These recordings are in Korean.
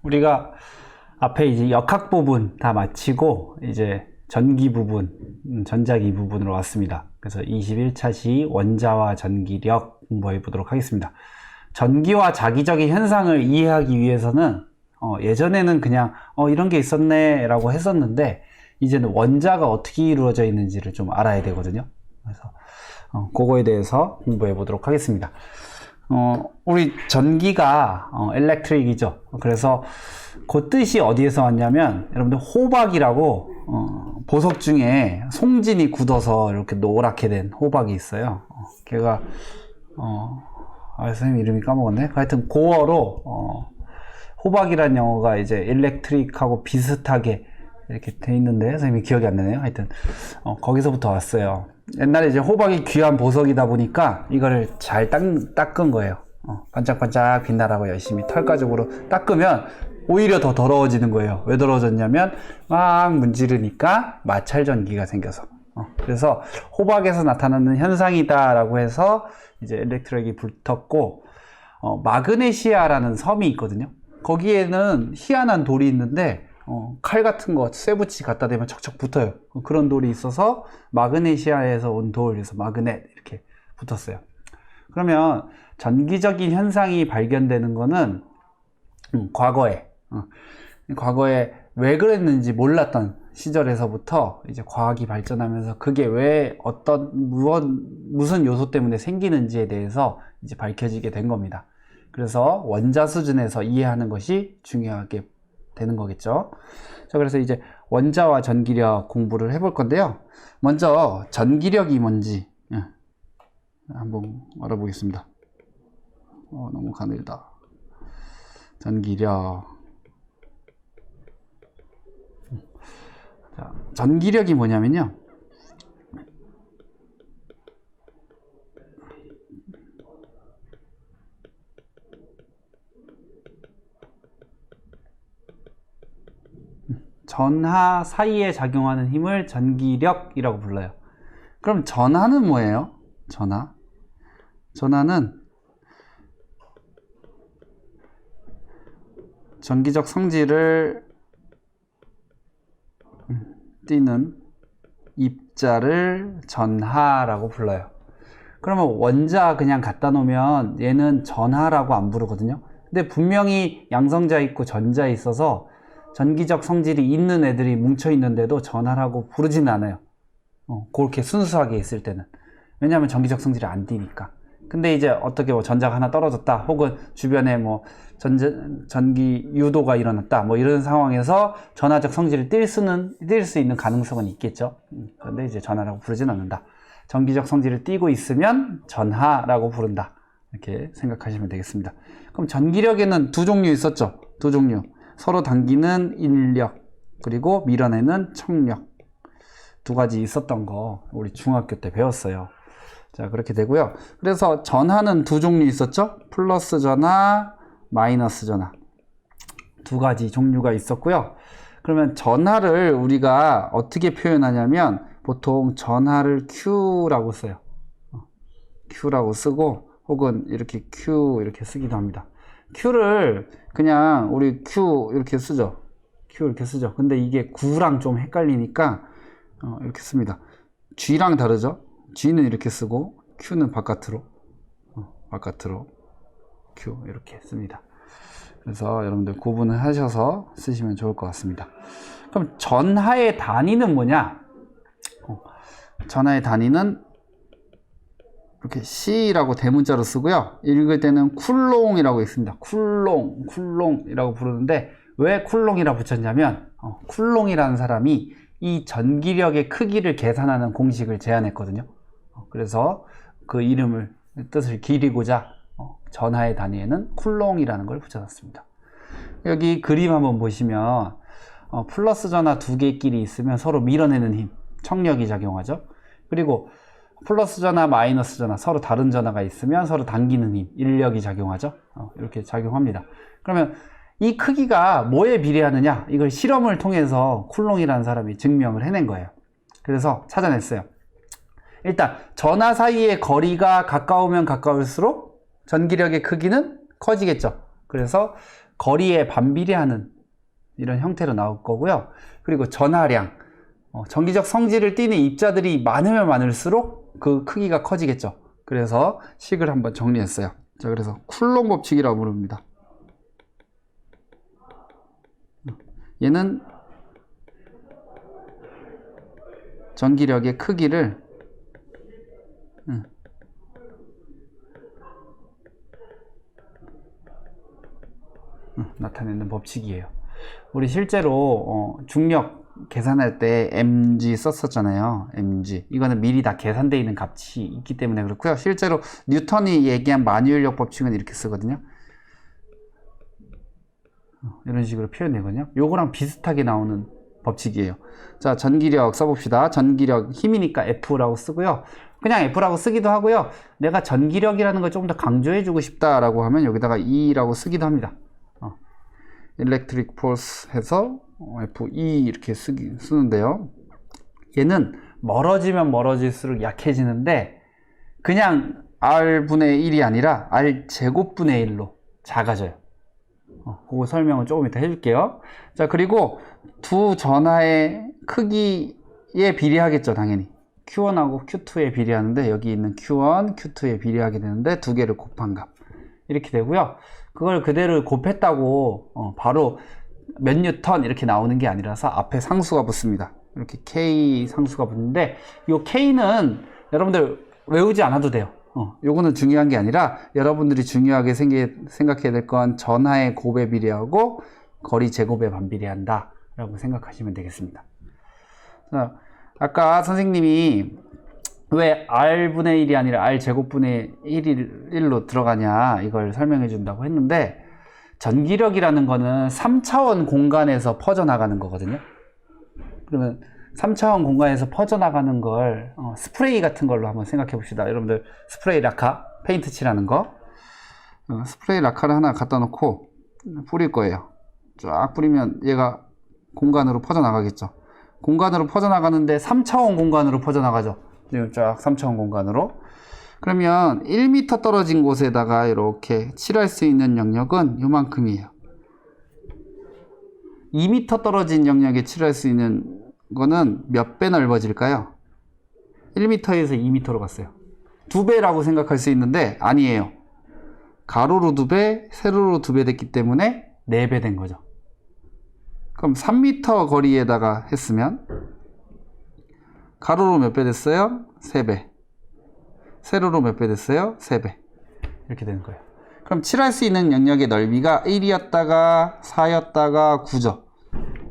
우리가 앞에 이제 역학 부분 다 마치고 이제 전기 부분, 전자기 부분으로 왔습니다. 그래서 21차 시 원자와 전기력 공부해 보도록 하겠습니다. 전기와 자기적인 현상을 이해하기 위해서는 예전에는 그냥 이런 게 있었네 라고 했었는데, 이제는 원자가 어떻게 이루어져 있는지를 좀 알아야 되거든요. 그래서 그거에 대해서 공부해 보도록 하겠습니다. 우리 전기가 electric이죠. 그래서 그 뜻이 어디에서 왔냐면, 여러분들 호박이라고 보석 중에 송진이 굳어서 이렇게 노랗게 된 호박이 있어요. 걔가 선생님 이름이 까먹었네. 하여튼 고어로 호박이란 영어가 이제 electric하고 비슷하게 이렇게 돼 있는데 선생님이 기억이 안 나네요. 하여튼 거기서부터 왔어요. 옛날에 이제 호박이 귀한 보석이다 보니까 이거를 잘 닦은 거예요. 반짝반짝 빛나라고 열심히 털가죽으로 닦으면 오히려 더 더러워지는 거예요. 왜 더러워졌냐면 막 문지르니까 마찰전기가 생겨서. 그래서 호박에서 나타나는 현상이다 라고 해서 이제 엘렉트릭이 붙었고, 마그네시아라는 섬이 있거든요. 거기에는 희한한 돌이 있는데 칼 같은 거 쇠붙이 갖다 대면 척척 붙어요. 그런 돌이 있어서 마그네시아에서 온 돌, 그래서 마그넷 이렇게 붙었어요. 그러면 전기적인 현상이 발견되는 거는 과거에 왜 그랬는지 몰랐던 시절에서부터 이제 과학이 발전하면서 그게 왜 무슨 요소 때문에 생기는지에 대해서 이제 밝혀지게 된 겁니다. 그래서 원자 수준에서 이해하는 것이 중요하게 되는 거겠죠. 자, 그래서 이제 원자와 전기력 공부를 해볼 건데요. 먼저 전기력이 뭔지 한번 알아보겠습니다. 너무 가늘다. 전기력. 자, 전기력이 뭐냐면요. 전하 사이에 작용하는 힘을 전기력이라고 불러요. 그럼 전하는 뭐예요? 전하는 전기적 성질을 띠는 입자를 전하라고 불러요. 그러면 원자 그냥 갖다 놓으면 얘는 전하라고 안 부르거든요. 근데 분명히 양성자 있고 전자 있어서 전기적 성질이 있는 애들이 뭉쳐 있는데도 전하라고 부르지는 않아요. 그렇게 순수하게 있을 때는. 왜냐하면 전기적 성질이 안 띄니까. 근데 이제 어떻게 전자가 하나 떨어졌다, 혹은 주변에 전기 유도가 일어났다, 이런 상황에서 전하적 성질을 띌 수 있는 가능성은 있겠죠. 그런데 이제 전하라고 부르진 않는다. 전기적 성질을 띠고 있으면 전하라고 부른다. 이렇게 생각하시면 되겠습니다. 그럼 전기력에는 두 종류 있었죠. 두 종류. 서로 당기는 인력, 그리고 밀어내는 척력. 두 가지 있었던 거 우리 중학교 때 배웠어요. 자, 그렇게 되고요. 그래서 전하는 두 종류 있었죠. 플러스 전하, 마이너스 전하. 두 가지 종류가 있었고요. 그러면 전하를 우리가 어떻게 표현하냐면 보통 전하를 Q라고 써요. Q라고 쓰고, 혹은 이렇게 Q 이렇게 쓰기도 합니다. Q를 그냥 우리 Q 이렇게 쓰죠. Q 이렇게 쓰죠. 근데 이게 9랑 좀 헷갈리니까 이렇게 씁니다. G랑 다르죠? G는 이렇게 쓰고 Q는 바깥으로 Q 이렇게 씁니다. 그래서 여러분들 구분을 하셔서 쓰시면 좋을 것 같습니다. 그럼 전하의 단위는 뭐냐? 전하의 단위는 이렇게 C라고 대문자로 쓰고요. 읽을 때는 쿨롱이라고 있습니다. 쿨롱이라고 부르는데 왜 쿨롱이라 붙였냐면 쿨롱이라는 사람이 이 전기력의 크기를 계산하는 공식을 제안했거든요. 그래서 그 뜻을 기리고자 전하의 단위에는 쿨롱이라는 걸 붙여놨습니다. 여기 그림 한번 보시면 플러스 전하 두 개끼리 있으면 서로 밀어내는 힘, 척력이 작용하죠. 그리고 플러스 전하, 마이너스 전하, 서로 다른 전하가 있으면 서로 당기는 힘, 인력이 작용하죠. 이렇게 작용합니다. 그러면 이 크기가 뭐에 비례하느냐? 이걸 실험을 통해서 쿨롱이라는 사람이 증명을 해낸 거예요. 그래서 찾아냈어요. 일단 전하 사이의 거리가 가까우면 가까울수록 전기력의 크기는 커지겠죠. 그래서 거리에 반비례하는 이런 형태로 나올 거고요. 그리고 전하량, 전기적 성질을 띠는 입자들이 많으면 많을수록 그 크기가 커지겠죠. 그래서 식을 한번 정리했어요. 자, 그래서 쿨롱 법칙이라고 부릅니다. 얘는 전기력의 크기를 나타내는 법칙이에요. 우리 실제로 중력 계산할 때 mg 썼었잖아요. mg. 이거는 미리 다 계산되어 있는 값이 있기 때문에 그렇고요. 실제로 뉴턴이 얘기한 만유인력 법칙은 이렇게 쓰거든요. 이런 식으로 표현되거든요. 요거랑 비슷하게 나오는 법칙이에요. 자, 전기력 써봅시다. 전기력 힘이니까 F라고 쓰고요. 그냥 F라고 쓰기도 하고요. 내가 전기력이라는 걸 조금 더 강조해주고 싶다라고 하면 여기다가 E라고 쓰기도 합니다. Electric Force 해서 FE 이렇게 쓰는데요. 얘는 멀어지면 멀어질수록 약해지는데 그냥 R분의 1이 아니라 R제곱분의 1로 작아져요. 그거 설명은 조금 이따 해줄게요. 자, 그리고 두 전하의 크기에 비례하겠죠, 당연히. Q1하고 Q2에 비례하는데 여기 있는 Q1, Q2에 비례하게 되는데 두 개를 곱한 값. 이렇게 되고요. 그걸 그대로 곱했다고 바로 몇 뉴턴 이렇게 나오는 게 아니라서 앞에 상수가 붙습니다. 이렇게 K 상수가 붙는데 이 K는 여러분들 외우지 않아도 돼요. 요거는 중요한 게 아니라 여러분들이 중요하게 생각해야 될 건 전하의 곱에 비례하고 거리 제곱에 반비례한다 라고 생각하시면 되겠습니다. 자, 아까 선생님이 왜 R분의 1이 아니라 R제곱분의 1로 들어가냐 이걸 설명해 준다고 했는데 전기력이라는 거는 3차원 공간에서 퍼져나가는 거거든요. 그러면 3차원 공간에서 퍼져나가는 걸 스프레이 같은 걸로 한번 생각해 봅시다. 여러분들 스프레이 라카, 페인트 칠하는 거 스프레이 라카를 하나 갖다 놓고 뿌릴 거예요. 쫙 뿌리면 얘가 공간으로 퍼져나가겠죠. 공간으로 퍼져나가는데 3차원 공간으로 퍼져나가죠. 지금 쫙 3차원 공간으로. 그러면 1m 떨어진 곳에다가 이렇게 칠할 수 있는 영역은 요만큼이에요. 2m 떨어진 영역에 칠할 수 있는 거는 몇 배 넓어질까요? 1m에서 2m로 갔어요. 2배라고 생각할 수 있는데 아니에요. 가로로 2배, 세로로 2배 됐기 때문에 4배 된 거죠. 그럼 3m 거리에다가 했으면 가로로 몇 배 됐어요? 3배. 세로로 몇 배 됐어요? 3배. 이렇게 되는 거예요. 그럼 칠할 수 있는 영역의 넓이가 1이었다가 4였다가 9죠.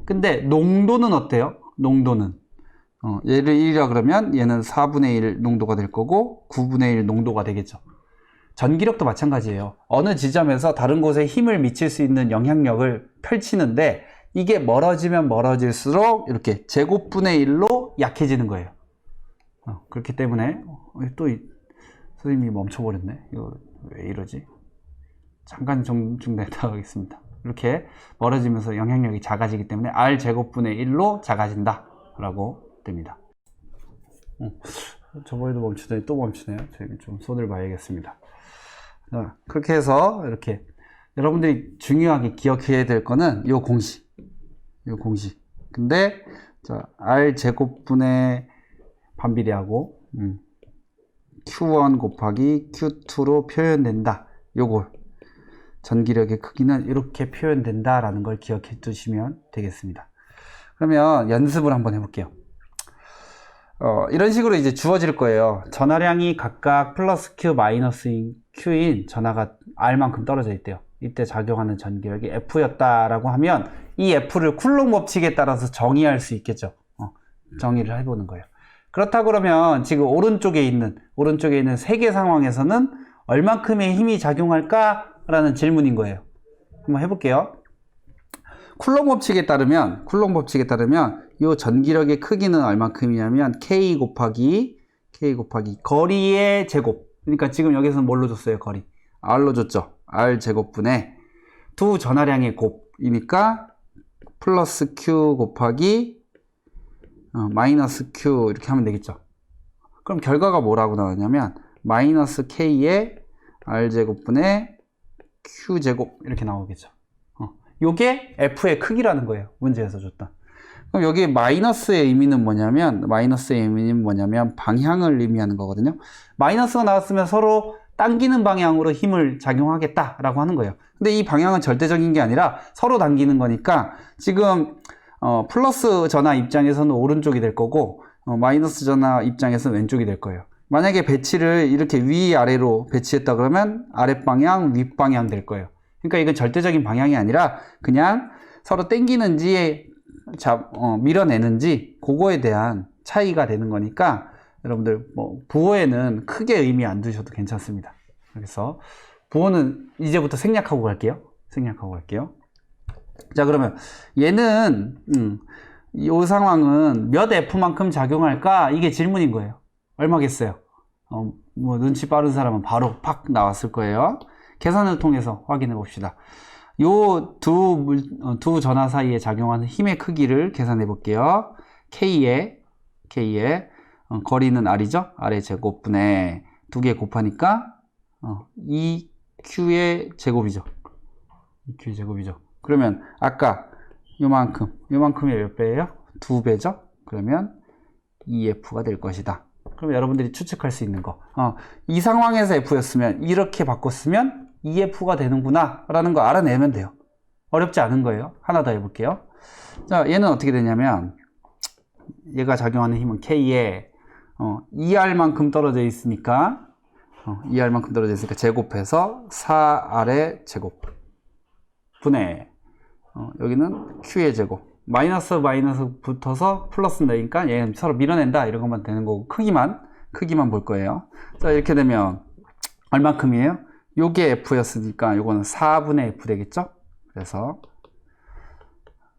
근데 농도는 어때요? 농도는 얘를 1이라 그러면 얘는 4분의 1 농도가 될 거고 9분의 1 농도가 되겠죠. 전기력도 마찬가지예요. 어느 지점에서 다른 곳에 힘을 미칠 수 있는 영향력을 펼치는데 이게 멀어지면 멀어질수록 이렇게 제곱분의 1로 약해지는 거예요. 그렇기 때문에 또 선생님이 멈춰버렸네. 이거 왜 이러지? 잠깐 중단했다 하겠습니다. 이렇게 멀어지면서 영향력이 작아지기 때문에 R제곱분의 1로 작아진다 라고 됩니다. 저번에도 멈추더니 또 멈추네요. 저희 좀 손을 봐야겠습니다. 자, 그렇게 해서 이렇게 여러분들이 중요하게 기억해야 될 거는 요 공식. 근데 자, R제곱분의 반비례하고 Q1 곱하기 Q2로 표현된다. 요걸 전기력의 크기는 이렇게 표현된다 라는 걸 기억해 두시면 되겠습니다. 그러면 연습을 한번 해볼게요. 이런 식으로 이제 주어질 거예요. 전하량이 각각 플러스 Q 마이너스 Q인 전하가 R만큼 떨어져 있대요. 이때 작용하는 전기력이 F였다라고 하면 이 F를 쿨롱 법칙에 따라서 정의할 수 있겠죠. 정의를 해보는 거예요. 그렇다 그러면 지금 오른쪽에 있는 세 개 상황에서는 얼만큼의 힘이 작용할까? 라는 질문인 거예요. 한번 해볼게요. 쿨롱 법칙에 따르면 이 전기력의 크기는 얼만큼이냐면 K 곱하기 거리의 제곱. 그러니까 지금 여기서는 뭘로 줬어요? 거리. R로 줬죠. R 제곱분의 두 전하량의 곱이니까 플러스 Q 곱하기 마이너스 Q 이렇게 하면 되겠죠. 그럼 결과가 뭐라고 나오냐면 마이너스 K의 R제곱분의 Q제곱 이렇게 나오겠죠. 요게 F의 크기라는 거예요. 문제에서 줬다. 그럼 여기 마이너스의 의미는 뭐냐면, 방향을 의미하는 거거든요. 마이너스가 나왔으면 서로 당기는 방향으로 힘을 작용하겠다라고 하는 거예요. 근데 이 방향은 절대적인 게 아니라 서로 당기는 거니까 지금 플러스 전화 입장에서는 오른쪽이 될 거고 마이너스 전화 입장에서는 왼쪽이 될 거예요. 만약에 배치를 이렇게 위아래로 배치했다 그러면 아랫방향, 윗방향 될 거예요. 그러니까 이건 절대적인 방향이 아니라 그냥 서로 당기는지 밀어내는지 그거에 대한 차이가 되는 거니까 여러분들 뭐 부호에는 크게 의미 안 두셔도 괜찮습니다. 그래서 부호는 이제부터 생략하고 갈게요. 자, 그러면 얘는 이 상황은 몇 F만큼 작용할까? 이게 질문인 거예요. 얼마겠어요? 뭐 눈치 빠른 사람은 바로 팍 나왔을 거예요. 계산을 통해서 확인해 봅시다. 요 두 전화 사이에 작용하는 힘의 크기를 계산해 볼게요. K의 거리는 R이죠? R의 제곱분에 2개 곱하니까 2Q의 제곱이죠. 그러면 아까 요만큼이 몇 배예요? 2배죠? 그러면 2F가 될 것이다. 그럼 여러분들이 추측할 수 있는 거. 이 상황에서 F였으면 이렇게 바꿨으면 2F가 되는구나 라는 거 알아내면 돼요. 어렵지 않은 거예요. 하나 더 해볼게요. 자, 얘는 어떻게 되냐면 얘가 작용하는 힘은 K에 2R만큼 떨어져 있으니까 제곱해서 4R의 제곱 분의 여기는 Q의 제곱 마이너스 붙어서 플러스 내니까 얘는 서로 밀어낸다 이런 것만 되는 거고 크기만 볼 거예요. 자, 이렇게 되면 얼만큼이에요? 요게 F였으니까 요거는 4분의 F 되겠죠? 그래서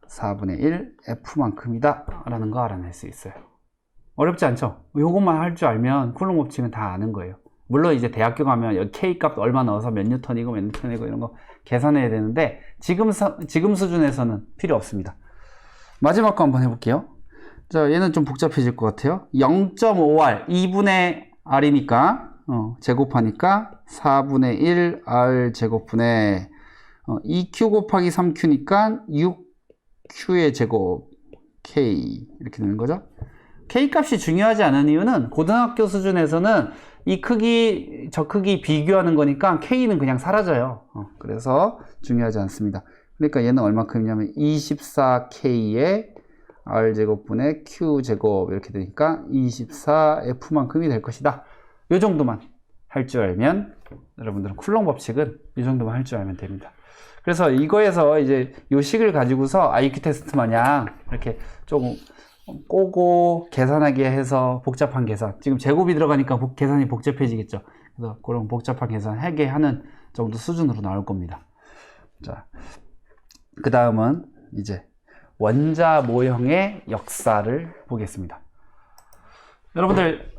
4분의 1 F만큼이다 라는 거 알아낼 수 있어요. 어렵지 않죠? 요것만 할 줄 알면 쿨롱 법칙은 다 아는 거예요. 물론 이제 대학교 가면 여기 K 값 얼마 넣어서 몇 뉴턴이고 이런 거 계산해야 되는데 지금 수준에서는 필요 없습니다. 마지막 거 한번 해볼게요. 자, 얘는 좀 복잡해질 것 같아요. 0.5R 2분의 R이니까 제곱하니까 4분의 1 R 제곱분의 2Q 곱하기 3Q니까 6Q의 제곱 K 이렇게 되는 거죠. K 값이 중요하지 않은 이유는 고등학교 수준에서는 이 크기 저 크기 비교하는 거니까 K는 그냥 사라져요. 그래서 중요하지 않습니다. 그러니까 얘는 얼마큼이냐면 24K의 R제곱분의 Q제곱 이렇게 되니까 24F만큼이 될 것이다. 이 정도만 할 줄 알면 여러분들은 쿨롱 법칙은 이 정도만 할 줄 알면 됩니다. 그래서 이거에서 이제 요 식을 가지고서 IQ 테스트 마냥 이렇게 조금 꼬고 계산하게 해서 복잡한 계산 지금 제곱이 들어가니까 계산이 복잡해지겠죠. 그래서 그런 복잡한 계산 하게 하는 정도 수준으로 나올 겁니다. 자, 그 다음은 이제 원자 모형의 역사를 보겠습니다. 여러분들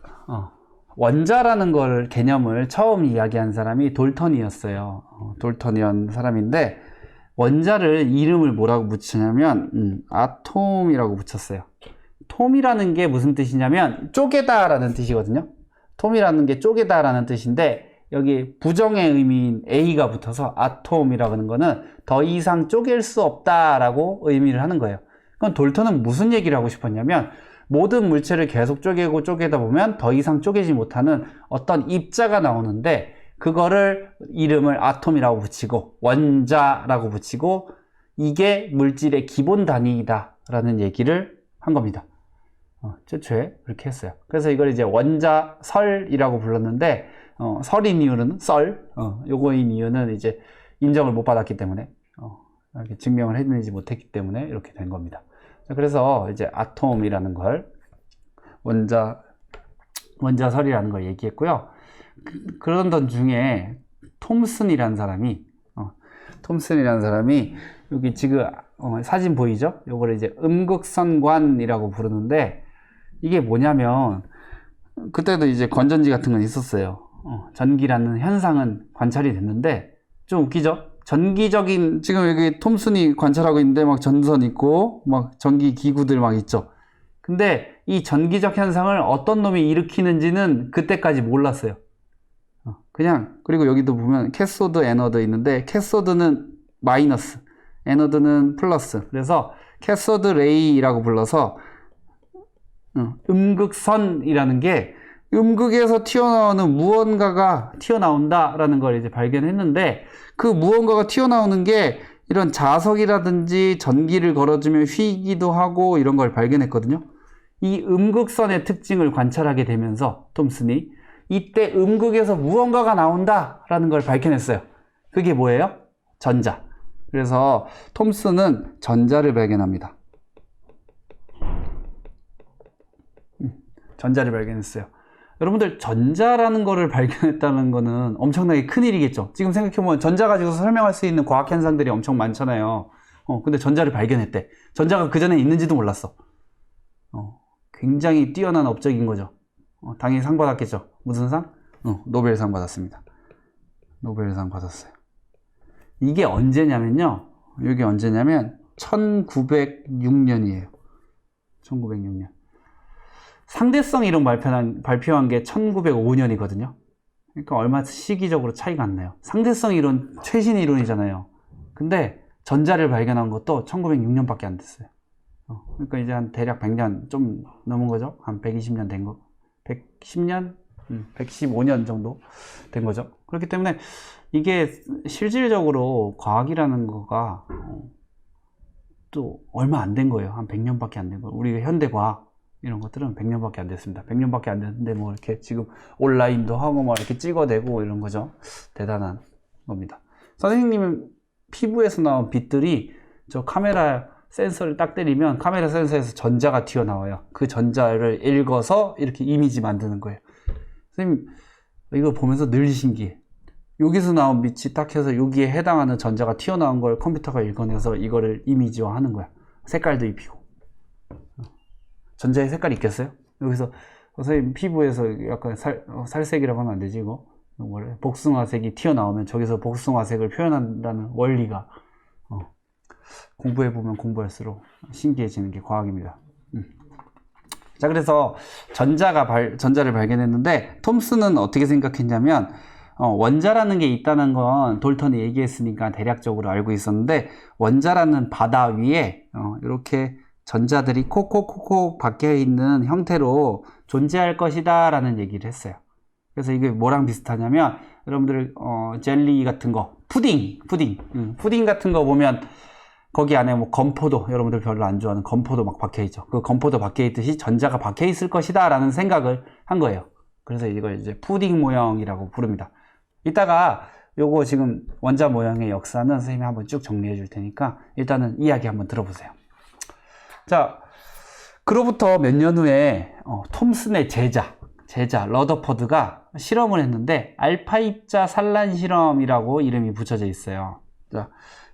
원자라는 걸 개념을 처음 이야기한 사람이 돌턴이었어요. 돌턴이란 사람인데 원자를 이름을 뭐라고 붙이냐면 아톰이라고 붙였어요. 톰이라는 게 무슨 뜻이냐면 쪼개다 라는 뜻이거든요. 톰이라는 게 쪼개다 라는 뜻인데 여기 부정의 의미인 A가 붙어서 아톰이라고 하는 거는 더 이상 쪼갤 수 없다라고 의미를 하는 거예요. 그럼 돌턴은 무슨 얘기를 하고 싶었냐면 모든 물체를 계속 쪼개다 보면 더 이상 쪼개지 못하는 어떤 입자가 나오는데 그거를 이름을 아톰이라고 붙이고 원자라고 붙이고 이게 물질의 기본 단위이다 라는 얘기를 한 겁니다. 최초에 그렇게 했어요. 그래서 이걸 이제 원자설이라고 불렀는데 설인 이유는 요거인 이유는 이제 인정을 못 받았기 때문에 이렇게 증명을 해내지 못했기 때문에 이렇게 된 겁니다. 그래서 이제 아톰이라는 걸 원자설이라는 걸 얘기했고요. 그런 중에 톰슨이라는 사람이 여기 지금 사진 보이죠? 요걸 이제 음극선관이라고 부르는데 이게 뭐냐면 그때도 이제 건전지 같은 건 있었어요. 전기라는 현상은 관찰이 됐는데 좀 웃기죠? 전기적인 지금 여기 톰슨이 관찰하고 있는데 막 전선 있고 막 전기 기구들 막 있죠. 근데 이 전기적 현상을 어떤 놈이 일으키는지는 그때까지 몰랐어요. 그냥 그리고 여기도 보면 캐소드, 애너드 있는데 캐소드는 마이너스, 에너드는 플러스. 그래서 캐소드 레이라고 불러서 음극선이라는 게 음극에서 튀어나오는 무언가가 튀어나온다라는 걸 이제 발견했는데, 그 무언가가 튀어나오는 게 이런 자석이라든지 전기를 걸어주면 휘기도 하고 이런 걸 발견했거든요. 이 음극선의 특징을 관찰하게 되면서 톰슨이 이때 음극에서 무언가가 나온다라는 걸 밝혀냈어요. 그게 뭐예요? 전자. 그래서 톰슨은 전자를 발견합니다. 전자를 발견했어요. 여러분들, 전자라는 거를 발견했다는 거는 엄청나게 큰일이겠죠. 지금 생각해보면 전자 가지고 설명할 수 있는 과학 현상들이 엄청 많잖아요. 근데 전자를 발견했대. 전자가 그 전에 있는지도 몰랐어. 굉장히 뛰어난 업적인 거죠. 당연히 상 받았겠죠. 무슨 상? 노벨상 받았습니다. 노벨상 받았어요. 이게 언제냐면요. 이게 언제냐면 1906년이에요. 1906년. 상대성 이론 발표한 게 1905년이거든요. 그러니까 얼마 시기적으로 차이가 안 나요. 상대성 이론 최신 이론이잖아요. 근데 전자를 발견한 것도 1906년밖에 안 됐어요. 그러니까 이제 한 대략 100년 좀 넘은 거죠. 한 120년 된 거. 110년? 115년 정도 된 거죠. 그렇기 때문에 이게 실질적으로 과학이라는 거가 또 얼마 안 된 거예요. 한 100년밖에 안 된 거예요. 우리가 현대 과학 이런 것들은 100년밖에 안 됐습니다. 100년밖에 안 됐는데 뭐 이렇게 지금 온라인도 하고 뭐 이렇게 찍어내고 이런 거죠. 대단한 겁니다. 선생님은 피부에서 나온 빛들이 저 카메라 센서를 딱 때리면 카메라 센서에서 전자가 튀어나와요. 그 전자를 읽어서 이렇게 이미지 만드는 거예요. 선생님, 이거 보면서 늘 신기해. 여기서 나온 빛이 딱 해서 여기에 해당하는 전자가 튀어나온 걸 컴퓨터가 읽어내서 이거를 이미지화 하는 거야. 색깔도 입히고. 전자에 색깔이 있겠어요? 여기서 선생님 피부에서 약간 살색이라고 하면 안 되지, 이거? 뭐래? 복숭아색이 튀어나오면 저기서 복숭아색을 표현한다는 원리가 공부해보면 공부할수록 신기해지는 게 과학입니다. 자, 그래서 전자를 발견했는데 톰슨은 어떻게 생각했냐면 원자라는 게 있다는 건 돌턴이 얘기했으니까 대략적으로 알고 있었는데, 원자라는 바다 위에 이렇게 전자들이 콕콕콕콕 박혀 있는 형태로 존재할 것이다 라는 얘기를 했어요. 그래서 이게 뭐랑 비슷하냐면, 여러분들 젤리 같은 거, 푸딩 같은 거 보면 거기 안에 뭐 건포도, 여러분들 별로 안 좋아하는 건포도 막 박혀있죠. 그 건포도 박혀있듯이 전자가 박혀있을 것이다 라는 생각을 한 거예요. 그래서 이걸 이제 푸딩 모형이라고 부릅니다. 이따가 요거 지금 원자 모형의 역사는 선생님이 한번 쭉 정리해 줄 테니까 일단은 이야기 한번 들어보세요. 자, 그로부터 몇 년 후에 톰슨의 제자 러더퍼드가 실험을 했는데 알파 입자 산란 실험이라고 이름이 붙여져 있어요. 자,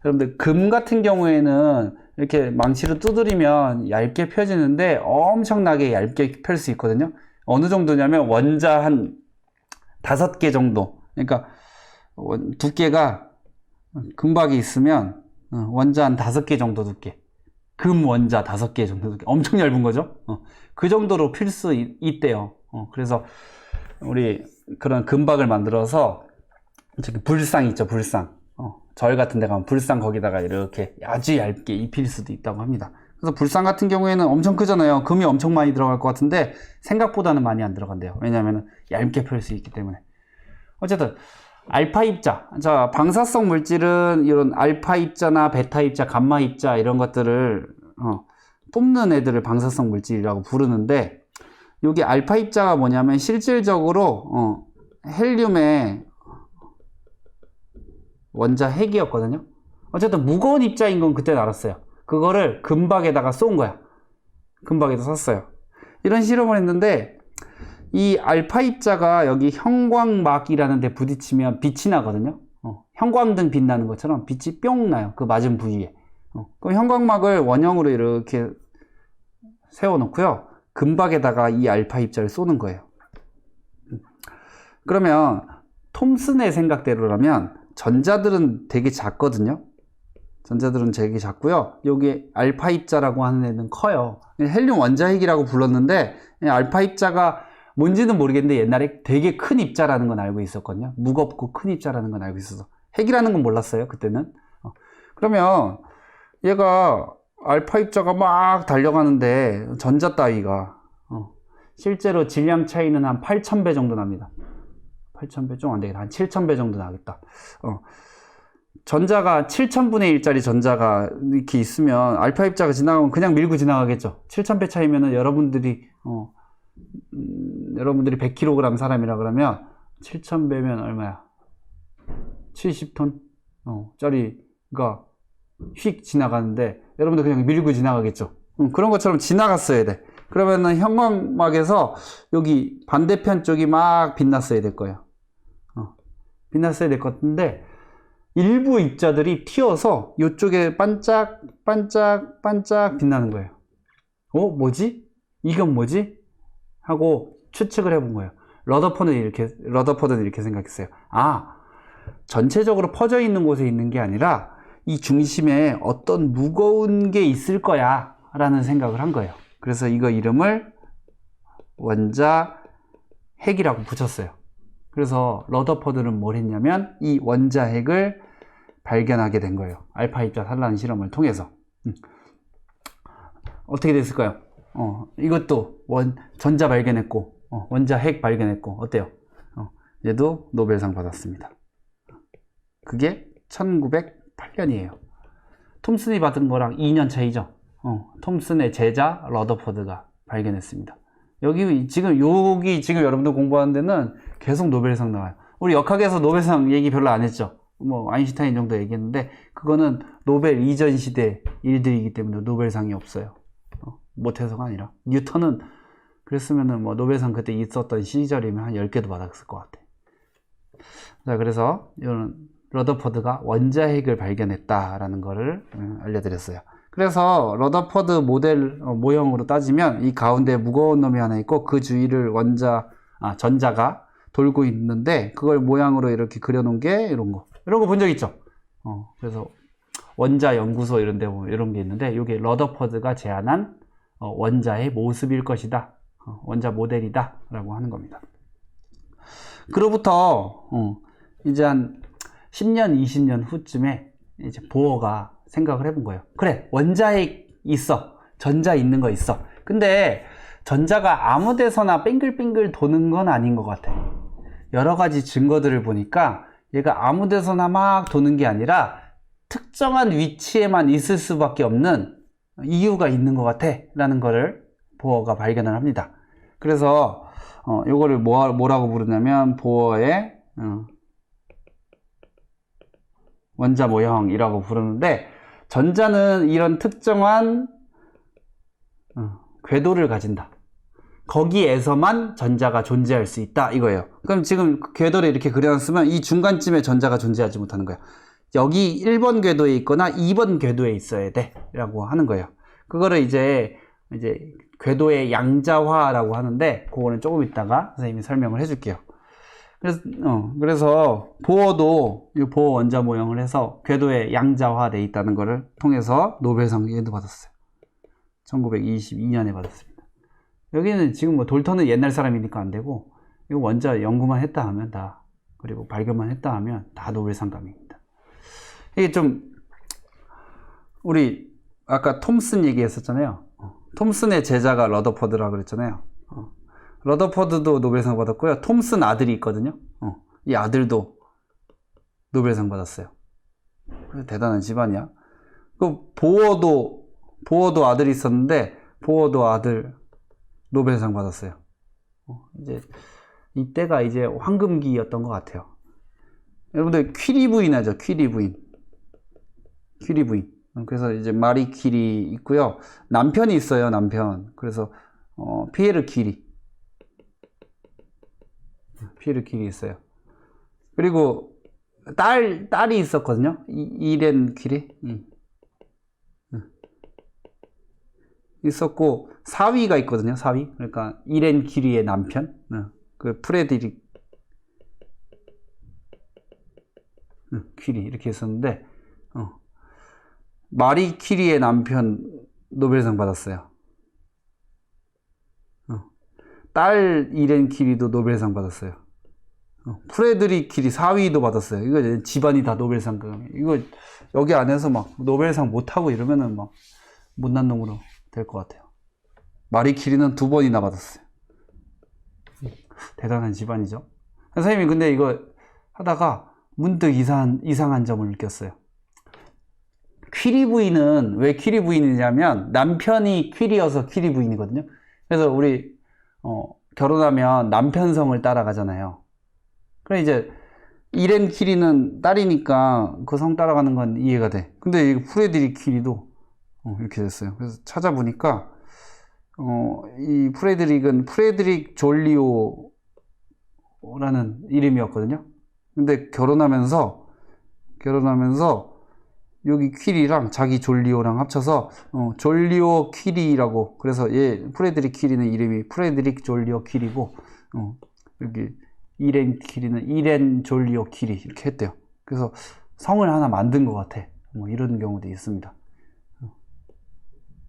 여러분들 금 같은 경우에는 이렇게 망치로 두드리면 얇게 펴지는데 엄청나게 얇게 펼 수 있거든요. 어느 정도냐면 원자 한 5개 정도, 그러니까 두께가 금박이 있으면 원자 한 5개 정도 두께, 금 원자 5개 정도 두께, 엄청 얇은 거죠. 그 정도로 필 수 있대요. 그래서 우리 그런 금박을 만들어서 저기 불상 있죠, 불상. 절 같은 데 가면 불상 거기다가 이렇게 아주 얇게 입힐 수도 있다고 합니다. 그래서 불상 같은 경우에는 엄청 크잖아요. 금이 엄청 많이 들어갈 것 같은데 생각보다는 많이 안 들어간대요. 왜냐하면 얇게 펼 수 있기 때문에. 어쨌든 알파 입자, 자, 방사성 물질은 이런 알파 입자나 베타 입자, 감마 입자 이런 것들을 뿜는 애들을 방사성 물질이라고 부르는데, 여기 알파 입자가 뭐냐면 실질적으로 헬륨의 원자 핵이었거든요. 어쨌든 무거운 입자인 건 그때 알았어요. 그거를 금박에다가 쏜 거야. 금박에다 쐈어요. 이런 실험을 했는데 이 알파 입자가 여기 형광막이라는 데 부딪히면 빛이 나거든요. 형광등 빛나는 것처럼 빛이 뿅 나요. 그 맞은 부위에. 그럼 형광막을 원형으로 이렇게 세워놓고요. 금박에다가 이 알파 입자를 쏘는 거예요. 그러면 톰슨의 생각대로라면 전자들은 되게 작거든요. 전자들은 되게 작고요. 여기 알파 입자라고 하는 애는 커요. 헬륨 원자핵이라고 불렀는데 알파 입자가 뭔지는 모르겠는데 옛날에 되게 큰 입자라는 건 알고 있었거든요. 무겁고 큰 입자라는 건 알고 있어서 핵이라는 건 몰랐어요, 그때는. 그러면 얘가 알파 입자가 막 달려가는데 전자 따위가 실제로 질량 차이는 한 8,000배 정도 납니다. 8,000배 좀 안 되겠다. 한 7,000배 정도 나겠다. 전자가 7,000분의 1짜리 전자가 이렇게 있으면 알파 입자가 지나가면 그냥 밀고 지나가겠죠. 7,000배 차이면은 여러분들이 100kg 사람이라 그러면 7,000배면 얼마야? 70톤 짜리가 휙 지나가는데 여러분들 그냥 밀고 지나가겠죠. 그런 것처럼 지나갔어야 돼. 그러면은 형광막에서 여기 반대편 쪽이 막 빛났어야 될 거예요. 빛났어야 될 것 같은데 일부 입자들이 튀어서 이쪽에 반짝반짝 빛나는 거예요. 뭐지? 이건 뭐지? 하고 추측을 해본 거예요. 러더퍼드는 이렇게 생각했어요. 전체적으로 퍼져 있는 곳에 있는 게 아니라 이 중심에 어떤 무거운 게 있을 거야 라는 생각을 한 거예요. 그래서 이거 이름을 원자 핵이라고 붙였어요. 그래서 러더퍼드는 뭘 했냐면 이 원자 핵을 발견하게 된 거예요. 알파 입자 산란 실험을 통해서. 어떻게 됐을까요? 이것도 전자 발견했고 원자 핵 발견했고 어때요? 얘도 노벨상 받았습니다. 그게 1908년이에요. 톰슨이 받은 거랑 2년 차이죠. 톰슨의 제자 러더퍼드가 발견했습니다. 여기 지금 여러분들 공부하는 데는 계속 노벨상 나와요. 우리 역학에서 노벨상 얘기 별로 안 했죠. 아인슈타인 정도 얘기했는데 그거는 노벨 이전 시대 일들이기 때문에 노벨상이 없어요. 못해서가 아니라 뉴턴은 그랬으면은 노벨상 그때 있었던 시절이면 한 10개도 받았을 것 같아. 자, 그래서 이런 러더퍼드가 원자 핵을 발견했다라는 거를 알려드렸어요. 그래서 러더퍼드 모델 모형으로 따지면 이 가운데 무거운 놈이 하나 있고 그 주위를 전자가 돌고 있는데 그걸 모양으로 이렇게 그려놓은 게 이런 거 본 적 있죠? 그래서 원자 연구소 이런 데 보면 이런 게 있는데 이게 러더퍼드가 제안한 원자의 모습일 것이다. 원자 모델이다 라고 하는 겁니다. 그로부터 이제 한 10년, 20년 후쯤에 이제 보어가 생각을 해본 거예요. 그래, 원자핵 있어. 전자 있는 거 있어. 근데 전자가 아무 데서나 빙글빙글 도는 건 아닌 것 같아. 여러 가지 증거들을 보니까 얘가 아무 데서나 막 도는 게 아니라 특정한 위치에만 있을 수밖에 없는 이유가 있는 것 같아 라는 거를 보어가 발견을 합니다. 그래서 요거를 뭐라고 부르냐면 보어의 원자 모형이라고 부르는데 전자는 이런 특정한 궤도를 가진다. 거기에서만 전자가 존재할 수 있다 이거예요. 그럼 지금 궤도를 이렇게 그려놨으면 이 중간쯤에 전자가 존재하지 못하는 거야. 여기 1번 궤도에 있거나 2번 궤도에 있어야 돼 라고 하는 거예요. 그거를 이제 궤도의 양자화라고 하는데 그거는 조금 이따가 선생님이 설명을 해줄게요. 그래서 보어도 이 보어 원자 모형을 해서 궤도에 양자화되어 있다는 것을 통해서 노벨상 얘도 받았어요. 1922년에 받았습니다. 여기는 지금 돌턴은 옛날 사람이니까 안 되고 이거 원자 연구만 했다 하면 다, 그리고 발견만 했다 하면 다 노벨상감입니다. 이게 좀 우리 아까 톰슨 얘기했었잖아요. 톰슨의 제자가 러더퍼드라고 그랬잖아요. 러더퍼드도 노벨상 받았고요. 톰슨 아들이 있거든요. 이 아들도 노벨상 받았어요. 대단한 집안이야. 그 보어도 아들이 있었는데 보어도 아들 노벨상 받았어요. 이제 이때가 이제 황금기였던 것 같아요. 여러분들 퀴리 부인 하죠? 퀴리 부인. 그래서 이제 마리 퀴리 있고요. 남편이 있어요. 남편. 그래서 피에르 퀴리 있어요. 그리고 딸이 있었거든요. 이렌 퀴리 있었고 사위가 있거든요. 사위. 그러니까 이렌 퀴리의 남편. 그 프레드릭 퀴리 이렇게 있었는데 마리 퀴리의 남편 노벨상 받았어요. 딸 이렌 퀴리도 노벨상 받았어요. 프레드릭 퀴리 4위도 받았어요. 이거 집안이 다 노벨상. 이거 여기 안에서 막 노벨상 못하고 이러면은 막 못난 놈으로 될 것 같아요. 마리 퀴리는 2번이나 받았어요. 대단한 집안이죠. 선생님이 근데 이거 하다가 문득 이상한 점을 느꼈어요. 퀴리 부인은 왜 퀴리 부인이냐면 남편이 퀴리여서 퀴리 부인이거든요. 그래서 우리 결혼하면 남편 성을 따라가잖아요. 그래 이제 이렌 퀴리는 딸이니까 그 성 따라가는 건 이해가 돼. 근데 이 프레드릭 퀴리도 이렇게 됐어요. 그래서 찾아보니까 이 프레드릭은 프레드릭 졸리오라는 이름이었거든요. 근데 결혼하면서 여기 퀴리랑 자기 졸리오랑 합쳐서 졸리오 퀴리라고, 그래서 얘 프레드릭 퀴리는 이름이 프레드릭 졸리오 퀴리고 여기 이렌 퀴리는 이렌 졸리오 퀴리 이렇게 했대요. 그래서 성을 하나 만든 것 같아. 뭐 이런 경우도 있습니다.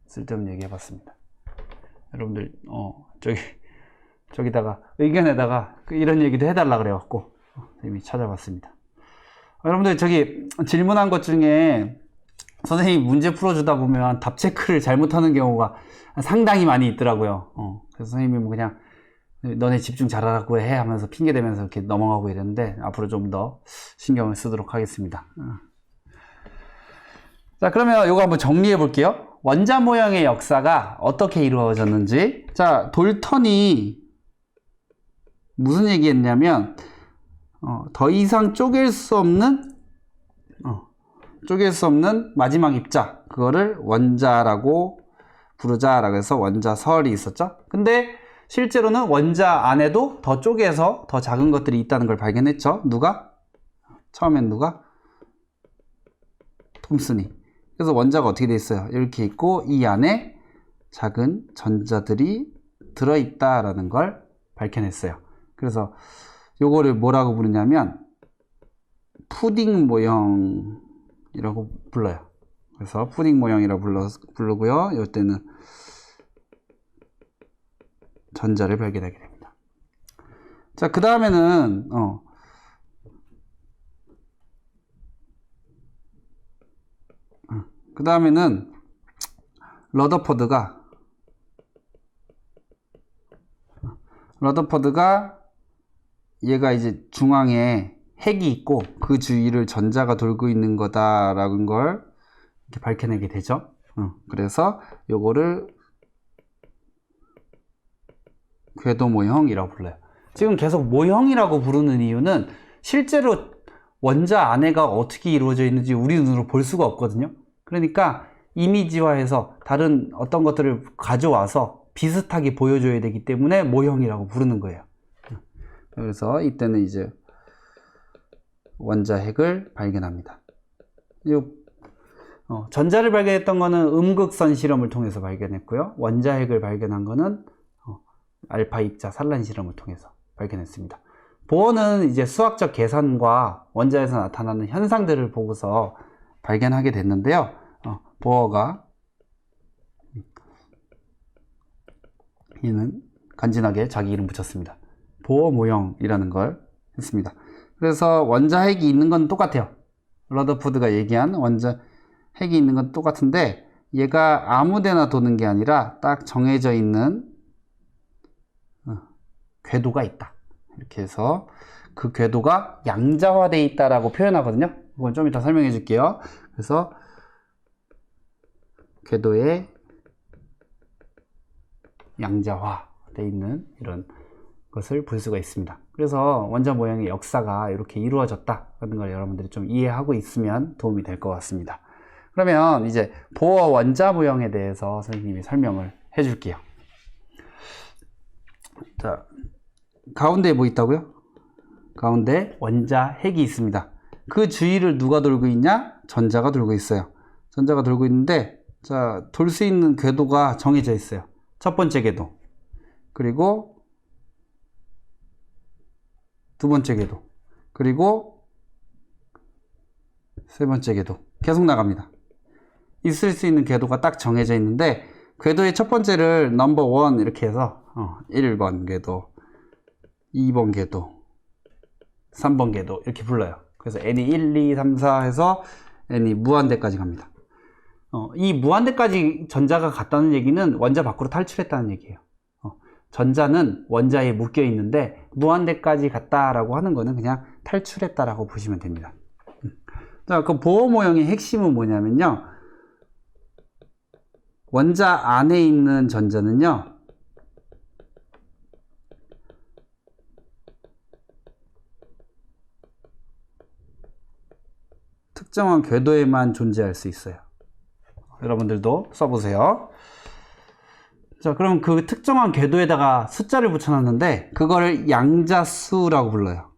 쓸데없는 얘기 해봤습니다. 여러분들 저기다가 의견에다가 이런 얘기도 해달라 그래갖고 선생님이 찾아봤습니다. 여러분들 저기 질문한 것 중에 선생님이 문제 풀어주다 보면 답 체크를 잘못하는 경우가 상당히 많이 있더라고요. 그래서 선생님이 뭐 그냥 너네 집중 잘하라고 해 하면서 핑계대면서 이렇게 넘어가고 이랬는데 앞으로 좀 더 신경을 쓰도록 하겠습니다. 자, 그러면 이거 한번 정리해 볼게요. 원자 모형의 역사가 어떻게 이루어졌는지. 자, 돌턴이 무슨 얘기했냐면 더 이상 쪼갤 수 없는 마지막 입자, 그거를 원자라고 부르자라고 해서 원자설이 있었죠. 근데 실제로는 원자 안에도 더 쪼개서 더 작은 것들이 있다는 걸 발견했죠. 처음엔 누가? 톰슨이. 그래서 원자가 어떻게 돼 있어요? 이렇게 있고 이 안에 작은 전자들이 들어있다라는 걸 발견했어요. 그래서 요거를 뭐라고 부르냐면 푸딩 모형이라고 불러요. 그래서 푸딩 모형이라고 부르고요. 이때는 전자를 발견하게 됩니다. 자, 그 다음에는 러더퍼드가 얘가 이제 중앙에 핵이 있고 그 주위를 전자가 돌고 있는 거다라는 걸 이렇게 밝혀내게 되죠. 그래서 요거를 궤도 모형이라고 불러요. 지금 계속 모형이라고 부르는 이유는 실제로 원자 안에가 어떻게 이루어져 있는지 우리 눈으로 볼 수가 없거든요. 그러니까 이미지화해서 다른 어떤 것들을 가져와서 비슷하게 보여줘야 되기 때문에 모형이라고 부르는 거예요. 그래서 이때는 이제 원자 핵을 발견합니다. 전자를 발견했던 거는 음극선 실험을 통해서 발견했고요. 원자 핵을 발견한 거는 알파 입자 산란 실험을 통해서 발견했습니다. 보어는 이제 수학적 계산과 원자에서 나타나는 현상들을 보고서 발견하게 됐는데요. 보어가 얘는 간지나게 자기 이름 붙였습니다. 보어 모형이라는 걸 했습니다. 그래서 원자 핵이 있는 건 똑같아요. 러더포드가 얘기한 원자 핵이 있는 건 똑같은데 얘가 아무데나 도는 게 아니라 딱 정해져 있는 궤도가 있다. 이렇게 해서 그 궤도가 양자화되어 있다라고 표현하거든요. 이건 좀 이따 설명해 줄게요. 그래서 궤도에 양자화되어 있는 이런 것을 볼 수가 있습니다. 그래서 원자 모형의 역사가 이렇게 이루어졌다는 걸 여러분들이 좀 이해하고 있으면 도움이 될 것 같습니다. 그러면 이제 보어 원자 모형에 대해서 선생님이 설명을 해 줄게요. 자, 가운데에 뭐 있다고요? 가운데 원자 핵이 있습니다. 그 주위를 누가 돌고 있냐? 전자가 돌고 있어요. 전자가 돌고 있는데, 자, 돌 수 있는 궤도가 정해져 있어요. 첫 번째 궤도, 그리고 두 번째 궤도, 그리고 세 번째 궤도. 계속 나갑니다. 있을 수 있는 궤도가 딱 정해져 있는데, 궤도의 첫 번째를 넘버 1 이렇게 해서 1번 궤도, 2번 궤도, 3번 궤도 이렇게 불러요. 그래서 n이 1, 2, 3, 4 해서 n이 무한대까지 갑니다. 이 무한대까지 전자가 갔다는 얘기는 원자 밖으로 탈출했다는 얘기예요. 전자는 원자에 묶여 있는데 무한대까지 갔다라고 하는 거는 그냥 탈출했다라고 보시면 됩니다. 자, 그 보호 모형의 핵심은 뭐냐면요. 원자 안에 있는 전자는요. 특정한 궤도에만 존재할 수 있어요. 여러분들도 써보세요. 자, 그럼 그 특정한 궤도에다가 숫자를 붙여놨는데 그거를 양자수라고 불러요.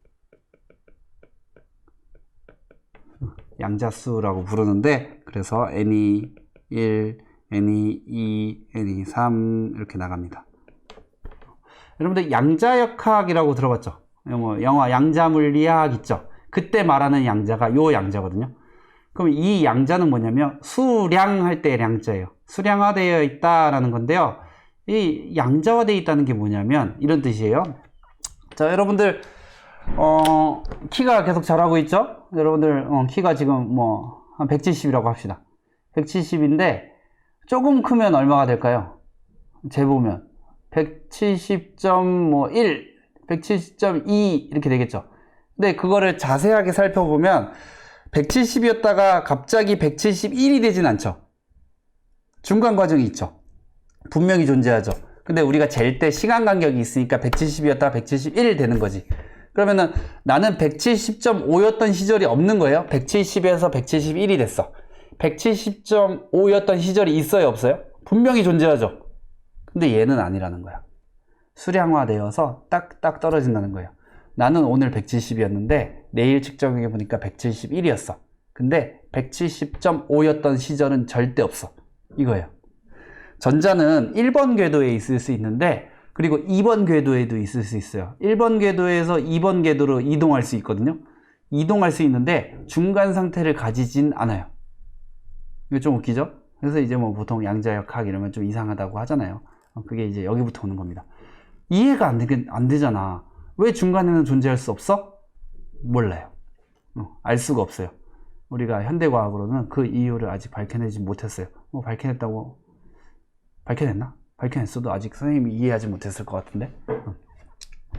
양자수라고 부르는데 그래서 n이 1, n이 2, n이 3 이렇게 나갑니다. 여러분들 양자역학이라고 들어봤죠? 뭐 영화 양자물리학 있죠? 그때 말하는 양자가 요 양자거든요. 그럼 이 양자는 뭐냐면 수량할 때의 양자예요. 수량화되어 있다라는 건데요. 이 양자화되어 있다는 게 뭐냐면 이런 뜻이에요. 자, 여러분들 키가 계속 자라고 있죠? 여러분들 키가 지금 뭐 한 170이라고 합시다. 170인데 조금 크면 얼마가 될까요? 재보면 170.1, 170.2 이렇게 되겠죠. 근데 그거를 자세하게 살펴보면 170이었다가 갑자기 171이 되진 않죠. 중간 과정이 있죠. 분명히 존재하죠. 근데 우리가 잴 때 시간 간격이 있으니까 170이었다가 171이 되는 거지. 그러면은 나는 170.5였던 시절이 없는 거예요. 170에서 171이 됐어. 170.5였던 시절이 있어요, 없어요? 분명히 존재하죠. 근데 얘는 아니라는 거야. 수량화되어서 딱딱 떨어진다는 거예요. 나는 오늘 170이었는데 내일 측정해 보니까 171이었어. 근데 170.5였던 시절은 절대 없어. 이거예요. 전자는 1번 궤도에 있을 수 있는데 그리고 2번 궤도에도 있을 수 있어요. 1번 궤도에서 2번 궤도로 이동할 수 있거든요. 이동할 수 있는데 중간 상태를 가지진 않아요. 이거 좀 웃기죠? 그래서 이제 뭐 보통 양자역학 이러면 좀 이상하다고 하잖아요. 그게 이제 여기부터 오는 겁니다. 이해가 안 되잖아. 왜 중간에는 존재할 수 없어? 몰라요. 알 수가 없어요. 우리가 현대과학으로는 그 이유를 아직 밝혀내지 못했어요. 밝혀냈다고 밝혀냈나? 밝혀냈어도 아직 선생님이 이해하지 못했을 것 같은데.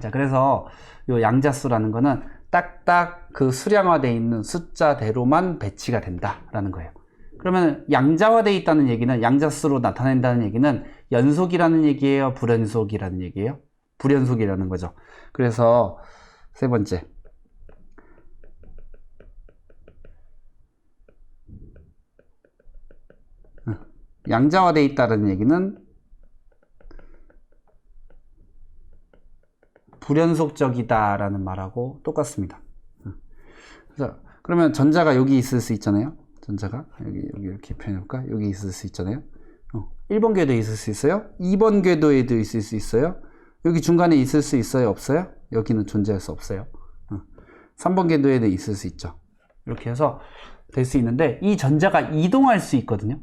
자, 그래서 요 양자수라는 거는 딱딱 그 수량화되어 있는 숫자대로만 배치가 된다라는 거예요. 그러면 양자화되어 있다는 얘기는 양자수로 나타낸다는 얘기는 연속이라는 얘기예요? 불연속이라는 얘기예요? 불연속이라는 거죠. 그래서 세 번째. 양자화되어 있다는 얘기는 불연속적이다라는 말하고 똑같습니다. 그래서 그러면 전자가 여기 있을 수 있잖아요. 전자가 여기 이렇게 표현해볼까? 여기 있을 수 있잖아요. 1번 궤도에 있을 수 있어요. 2번 궤도에도 있을 수 있어요. 여기 중간에 있을 수 있어요? 없어요? 여기는 존재할 수 없어요. 3번 궤도에도 있을 수 있죠. 이렇게 해서 될 수 있는데 이 전자가 이동할 수 있거든요.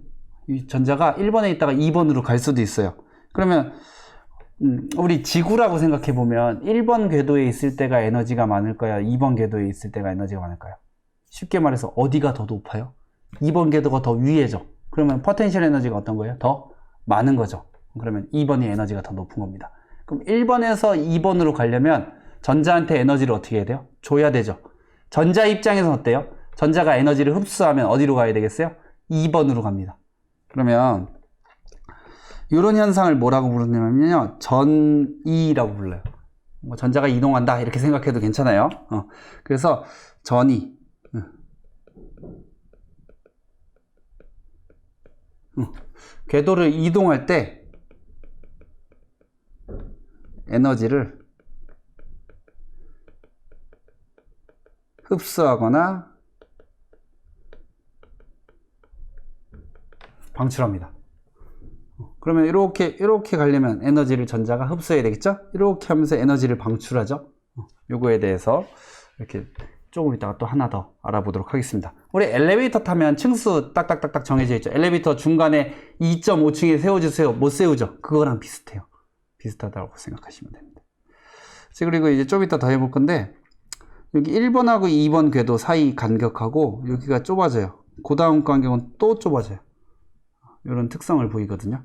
이 전자가 1번에 있다가 2번으로 갈 수도 있어요. 그러면 우리 지구라고 생각해 보면 1번 궤도에 있을 때가 에너지가 많을까요? 2번 궤도에 있을 때가 에너지가 많을까요? 쉽게 말해서 어디가 더 높아요? 2번 궤도가 더 위에죠. 그러면 포텐셜 에너지가 어떤 거예요? 더 많은 거죠. 그러면 2번이 에너지가 더 높은 겁니다. 그럼 1번에서 2번으로 가려면 전자한테 에너지를 어떻게 해야 돼요? 줘야 되죠. 전자 입장에서는 어때요? 전자가 에너지를 흡수하면 어디로 가야 되겠어요? 2번으로 갑니다. 그러면 이런 현상을 뭐라고 부르냐면요, 전이라고 불러요. 뭐 전자가 이동한다 이렇게 생각해도 괜찮아요. 그래서 전이 궤도를 이동할 때 에너지를 흡수하거나 방출합니다. 그러면 이렇게 가려면 에너지를 전자가 흡수해야 되겠죠? 이렇게 하면서 에너지를 방출하죠. 요거에 대해서 이렇게 조금 이따가 또 하나 더 알아보도록 하겠습니다. 우리 엘리베이터 타면 층수 딱딱딱딱 정해져 있죠. 엘리베이터 중간에 2.5층에 세워주세요. 못 세우죠? 그거랑 비슷해요. 비슷하다고 생각하시면 됩니다. 그리고 이제 좀 이따 더 해볼 건데 여기 1번하고 2번 궤도 사이 간격하고 여기가 좁아져요. 그 다음 간격은 또 좁아져요. 이런 특성을 보이거든요.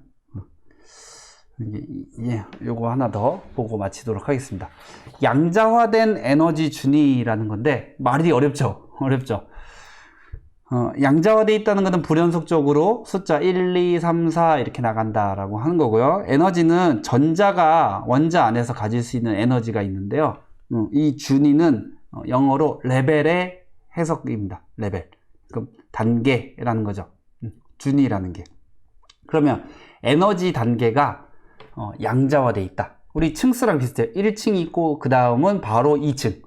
요거 하나 더 보고 마치도록 하겠습니다. 양자화된 에너지 준위라는 건데 말이 어렵죠? 어렵죠? 양자화되어 있다는 것은 불연속적으로 숫자 1, 2, 3, 4 이렇게 나간다라고 하는 거고요. 에너지는 전자가 원자 안에서 가질 수 있는 에너지가 있는데요. 이 준위는 영어로 레벨의 해석입니다. 레벨. 그럼 단계라는 거죠. 준위라는 게. 그러면 에너지 단계가 양자화되어 있다. 우리 층수랑 비슷해요. 1층이 있고 그 다음은 바로 2층.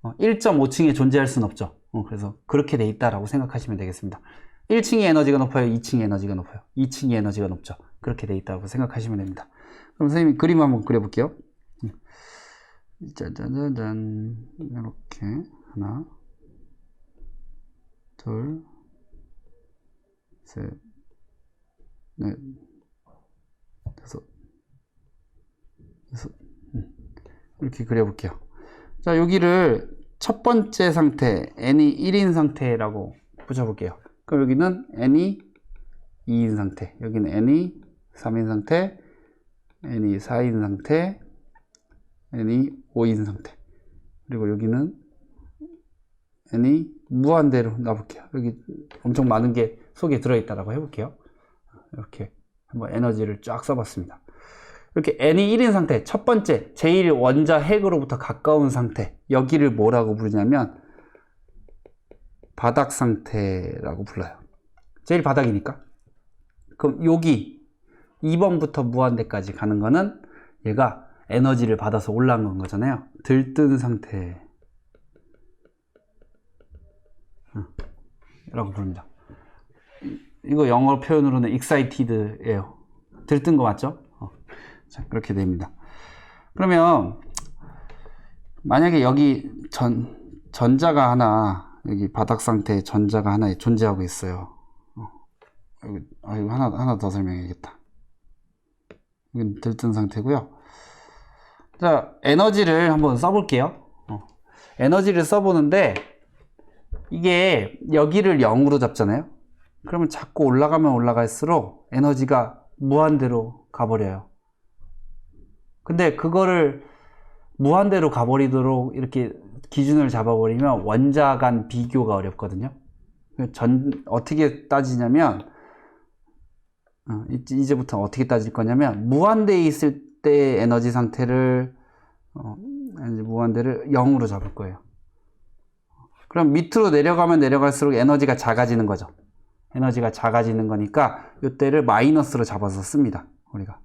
1.5층에 존재할 수는 없죠. 그래서 그렇게 돼 있다라고 생각하시면 되겠습니다. 1층이 에너지가 높아요? 2층이 에너지가 높아요? 2층이 에너지가 높죠. 그렇게 돼 있다고 생각하시면 됩니다. 그럼 선생님이 그림 한번 그려볼게요. 짜자자잔. 이렇게 하나, 둘, 셋, 넷, 다섯, 여섯. 이렇게 그려볼게요. 자, 여기를 첫 번째 상태, n이 1인 상태라고 붙여볼게요. 그럼 여기는 n이 2인 상태, 여기는 n이 3인 상태, n이 4인 상태, n이 5인 상태. 그리고 여기는 n이 무한대로 놔볼게요. 여기 엄청 많은 게 속에 들어있다라고 해볼게요. 이렇게 한번 에너지를 쫙 써봤습니다. 이렇게 n이 1인 상태, 첫 번째, 제일 원자 핵으로부터 가까운 상태, 여기를 뭐라고 부르냐면 바닥 상태라고 불러요. 제일 바닥이니까. 그럼 여기 2번부터 무한대까지 가는 거는 얘가 에너지를 받아서 올라간 거잖아요. 들뜬 상태 라고 부릅니다. 이거 영어 표현으로는 excited예요. 들뜬 거 맞죠? 자, 그렇게 됩니다. 그러면 만약에 여기 전자가 하나, 여기 바닥 상태에 전자가 하나 존재하고 있어요. 이거 하나 더 설명해야겠다. 여기 들뜬 상태고요. 자, 에너지를 한번 써볼게요. 에너지를 써보는데 이게 여기를 0으로 잡잖아요. 그러면 자꾸 올라가면 올라갈수록 에너지가 무한대로 가버려요. 근데 그거를 무한대로 가버리도록 이렇게 기준을 잡아버리면 원자 간 비교가 어렵거든요. 어떻게 따지냐면 이제부터 어떻게 따질 거냐면 무한대에 있을 때 에너지 상태를 무한대를 0으로 잡을 거예요. 그럼 밑으로 내려가면 내려갈수록 에너지가 작아지는 거죠. 에너지가 작아지는 거니까 이때를 마이너스로 잡아서 씁니다. 우리가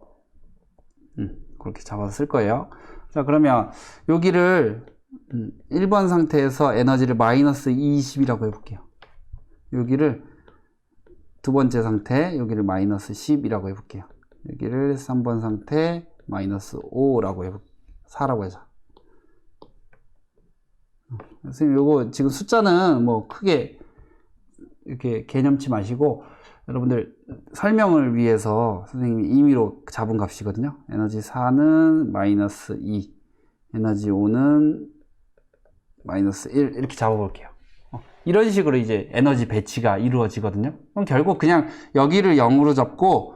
그렇게 잡아서 쓸 거예요. 자, 그러면 여기를 1번 상태에서 에너지를 마이너스 20이라고 해볼게요. 여기를 두 번째 상태, 여기를 마이너스 10이라고 해볼게요. 여기를 3번 상태 마이너스 5라고 해볼게요. 4라고 하자. 선생님, 요거 지금 숫자는 뭐 크게 이렇게 개념치 마시고 여러분들 설명을 위해서 선생님이 임의로 잡은 값이거든요. 에너지 4는 마이너스 2, 에너지 5는 마이너스 1 이렇게 잡아볼게요. 이런 식으로 이제 에너지 배치가 이루어지거든요. 그럼 결국 그냥 여기를 0으로 잡고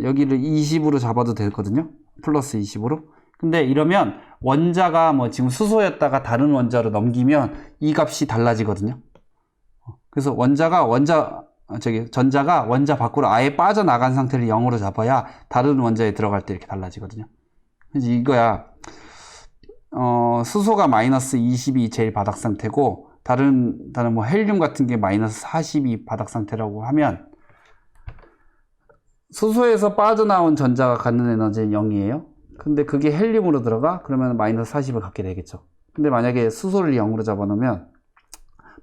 여기를 20으로 잡아도 되거든요. 플러스 20으로. 근데 이러면 원자가 뭐 지금 수소였다가 다른 원자로 넘기면 이 값이 달라지거든요. 그래서 전자가 원자 밖으로 아예 빠져나간 상태를 0으로 잡아야 다른 원자에 들어갈 때 이렇게 달라지거든요. 그래서 이거야. 수소가 마이너스 20이 제일 바닥 상태고 다른 뭐 헬륨 같은 게 마이너스 40이 바닥 상태라고 하면 수소에서 빠져나온 전자가 갖는 에너지는 0이에요. 근데 그게 헬륨으로 들어가? 그러면 마이너스 40을 갖게 되겠죠. 근데 만약에 수소를 0으로 잡아놓으면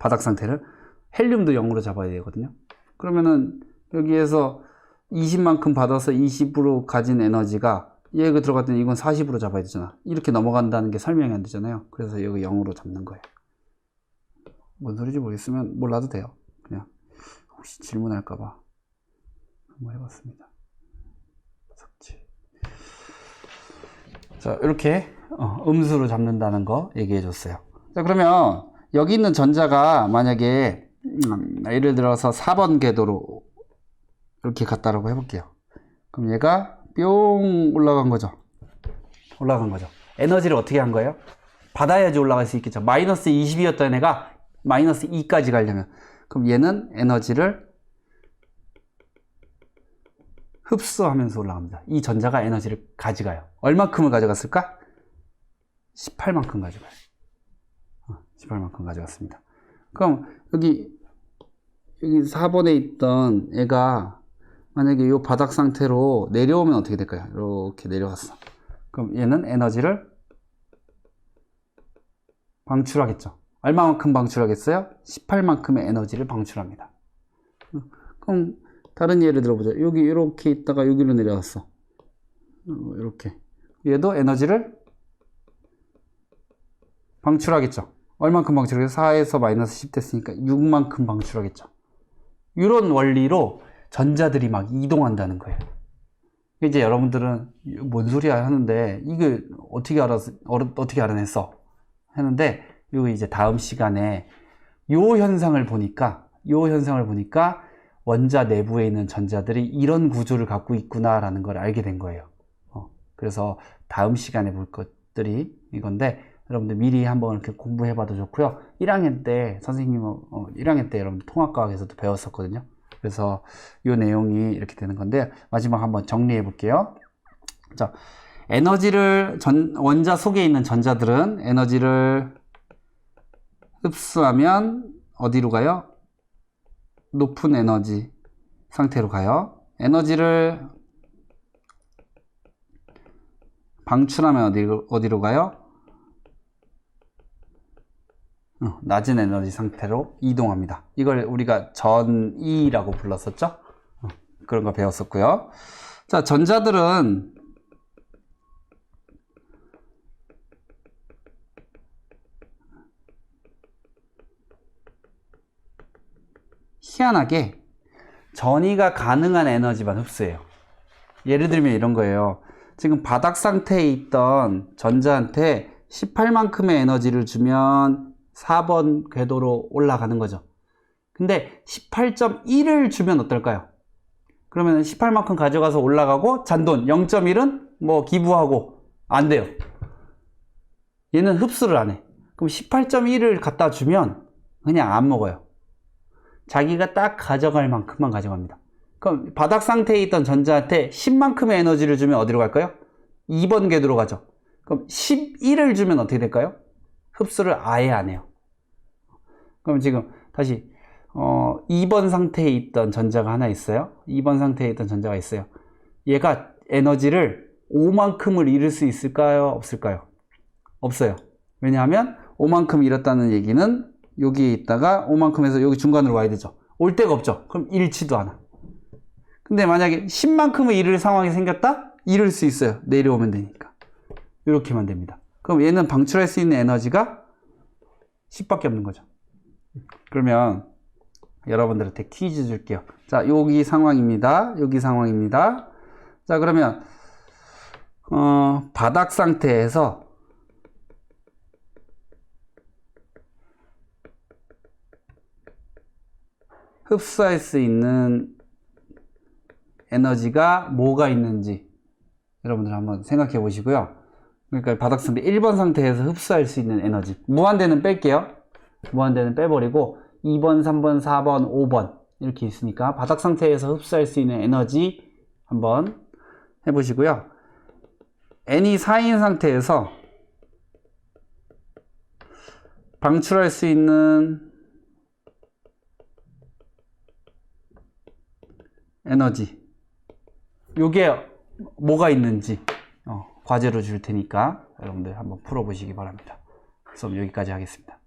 바닥 상태를 헬륨도 0으로 잡아야 되거든요. 그러면은 여기에서 20만큼 받아서 20으로 가진 에너지가 얘가 들어갔더니 이건 40으로 잡아야 되잖아. 이렇게 넘어간다는 게 설명이 안 되잖아요. 그래서 여기 0으로 잡는 거예요. 뭔 소리인지 모르겠으면 몰라도 돼요. 그냥 혹시 질문할까봐 한번 해봤습니다. 삭제. 자, 이렇게 음수로 잡는다는 거 얘기해 줬어요. 자, 그러면 여기 있는 전자가 만약에 예를 들어서 4번 궤도로 이렇게 갔다라고 해볼게요. 그럼 얘가 뿅 올라간 거죠. 에너지를 어떻게 한 거예요? 받아야지 올라갈 수 있겠죠. 마이너스 20이었던 애가 마이너스 2까지 가려면. 그럼 얘는 에너지를 흡수하면서 올라갑니다. 이 전자가 에너지를 가져가요. 얼마큼을 가져갔을까? 18만큼 가져가요. 18만큼 가져갔습니다. 그럼 여기 4번에 있던 애가 만약에 이 바닥 상태로 내려오면 어떻게 될까요? 이렇게 내려왔어. 그럼 얘는 에너지를 방출하겠죠. 얼마만큼 방출하겠어요? 18만큼의 에너지를 방출합니다. 그럼 다른 예를 들어보자. 여기 이렇게 있다가 여기로 내려왔어. 이렇게. 얘도 에너지를 방출하겠죠. 얼만큼 방출하겠어요? 4에서 마이너스 10 됐으니까 6만큼 방출하겠죠. 이런 원리로 전자들이 막 이동한다는 거예요. 이제 여러분들은 뭔 소리야 하는데 이게 어떻게 알아냈어? 하는데 이거 이제 다음 시간에 요 현상을 보니까 원자 내부에 있는 전자들이 이런 구조를 갖고 있구나라는 걸 알게 된 거예요. 그래서 다음 시간에 볼 것들이 이건데 여러분들 미리 한번 이렇게 공부해 봐도 좋고요. 1학년 때 선생님은 1학년 때 여러분 통합과학에서도 배웠었거든요. 그래서 이 내용이 이렇게 되는 건데 마지막 한번 정리해 볼게요. 자, 원자 속에 있는 전자들은 에너지를 흡수하면 어디로 가요? 높은 에너지 상태로 가요. 에너지를 방출하면 어디로 가요? 낮은 에너지 상태로 이동합니다. 이걸 우리가 전이라고 불렀었죠? 그런 거 배웠었고요. 자, 전자들은 희한하게 전이가 가능한 에너지만 흡수해요. 예를 들면 이런 거예요. 지금 바닥 상태에 있던 전자한테 18만큼의 에너지를 주면 4번 궤도로 올라가는 거죠. 근데 18.1을 주면 어떨까요? 그러면 18만큼 가져가서 올라가고 잔돈 0.1은 뭐 기부하고 안 돼요. 얘는 흡수를 안 해. 그럼 18.1을 갖다 주면 그냥 안 먹어요. 자기가 딱 가져갈 만큼만 가져갑니다. 그럼 바닥 상태에 있던 전자한테 10만큼의 에너지를 주면 어디로 갈까요? 2번 궤도로 가죠. 그럼 11을 주면 어떻게 될까요? 흡수를 아예 안 해요. 그럼 지금 다시 2번 상태에 있던 전자가 하나 있어요. 2번 상태에 있던 전자가 있어요. 얘가 에너지를 5만큼을 잃을 수 있을까요? 없을까요? 없어요. 왜냐하면 5만큼 잃었다는 얘기는 여기에 있다가 5만큼에서 여기 중간으로 와야 되죠. 올 데가 없죠. 그럼 잃지도 않아. 근데 만약에 10만큼을 잃을 상황이 생겼다? 잃을 수 있어요. 내려오면 되니까. 이렇게만 됩니다. 그럼 얘는 방출할 수 있는 에너지가 10밖에 없는 거죠. 그러면 여러분들한테 퀴즈 줄게요. 자, 여기 상황입니다. 여기 상황입니다. 자, 그러면 바닥 상태에서 흡수할 수 있는 에너지가 뭐가 있는지 여러분들 한번 생각해 보시고요. 그러니까 바닥 상태 1번 상태에서 흡수할 수 있는 에너지 무한대는 뺄게요. 무한대는 빼버리고 2번, 3번, 4번, 5번 이렇게 있으니까 바닥 상태에서 흡수할 수 있는 에너지 한번 해보시고요. n이 4인 상태에서 방출할 수 있는 에너지 요게 뭐가 있는지 과제로 줄 테니까 여러분들 한번 풀어보시기 바랍니다. 수업 여기까지 하겠습니다.